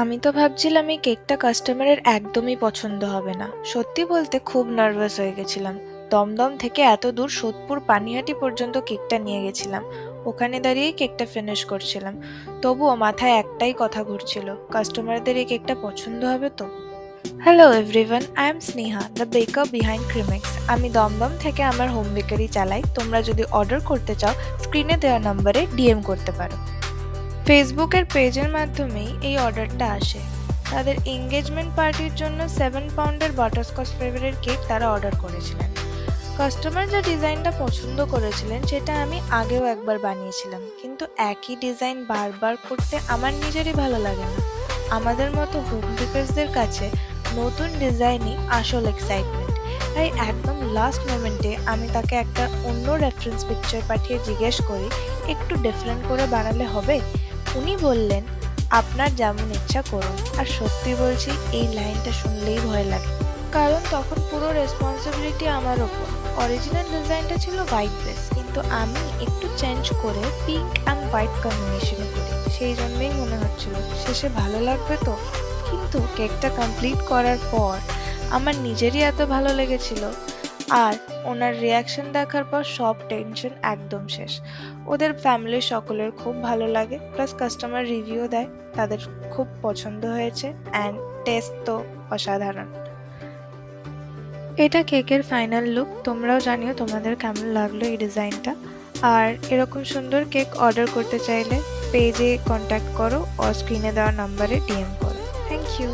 আমি তো ভাবছিলাম এই কেকটা কাস্টমারের একদমই পছন্দ হবে না। সত্যি বলতে খুব নার্ভাস হয়ে গেছিলাম। দমদম থেকে এত দূর সোদপুর পানিহাটি পর্যন্ত কেকটা নিয়ে গেছিলাম। ওখানে দাঁড়িয়েই কেকটা ফিনিশ করছিলাম। তবুও মাথায় একটাই কথা ঘুরছিল, কাস্টমারদের এই কেকটা পছন্দ হবে তো। Hello everyone, I am Sneha, the baker behind Creamex. আমি দমদম থেকে আমার হোম বেকারি চালাই। তোমরা যদি অর্ডার করতে চাও, স্ক্রিনে দেওয়া নম্বরে ডিএম করতে পারো। ফেসবুকের পেজের মাধ্যমেই এই অর্ডারটা আসে। তাদের এঙ্গেজমেন্ট পার্টির জন্য 7 পাউন্ডের বাটারস্কচ ফ্লেভারের কেক তারা অর্ডার করেছিলেন। কাস্টমার যে ডিজাইনটা পছন্দ করেছিলেন সেটা আমি আগেও একবার বানিয়েছিলাম, কিন্তু একই ডিজাইন বারবার করতে আমার নিজেরই ভালো লাগে না। আমাদের মতো হোম বেকারসদের কাছে নতুন ডিজাইনই আসল এক্সাইটমেন্ট। তাই একদম লাস্ট মোমেন্টে আমি তাকে একটা অন্য রেফারেন্স পিকচার পাঠিয়ে জিজ্ঞেস করি, একটু ডিফারেন্ট করে বানালে হবে? উনি বললেন, আপনার যেমন ইচ্ছা করুন। আর সত্যি বলছি, এই লাইনটা শুনলেই ভয় লাগে, কারণ তখন পুরো রেসপন্সিবিলিটি আমার ওপর। অরিজিনাল ডিজাইনটা ছিল হোয়াইট বেস, কিন্তু আমি একটু চেঞ্জ করে পিঙ্ক অ্যান্ড হোয়াইট কম্বিনেশনে করি। সেই জন্যই মনে হচ্ছিল শেষে ভালো লাগবে তো। কিন্তু কেকটা কমপ্লিট করার পর আমার নিজেরই এত ভালো লেগেছিল, আর ওনার রিয়াকশন দেখার পর সব টেনশন একদম শেষ। ওদের ফ্যামিলির সকলের খুব ভালো লাগে, প্লাস কাস্টমার রিভিউ দেয় তাদের খুব পছন্দ হয়েছে, অ্যান্ড টেস্ট তো অসাধারণ। এটা কেকের ফাইনাল লুক। তোমরাও জানিও তোমাদের কেমন লাগলো এই ডিজাইনটা। আর এরকম সুন্দর কেক অর্ডার করতে চাইলে পেজে কন্ট্যাক্ট করো, আর স্ক্রিনে দেওয়া নাম্বারে ডিএম করো। Thank you.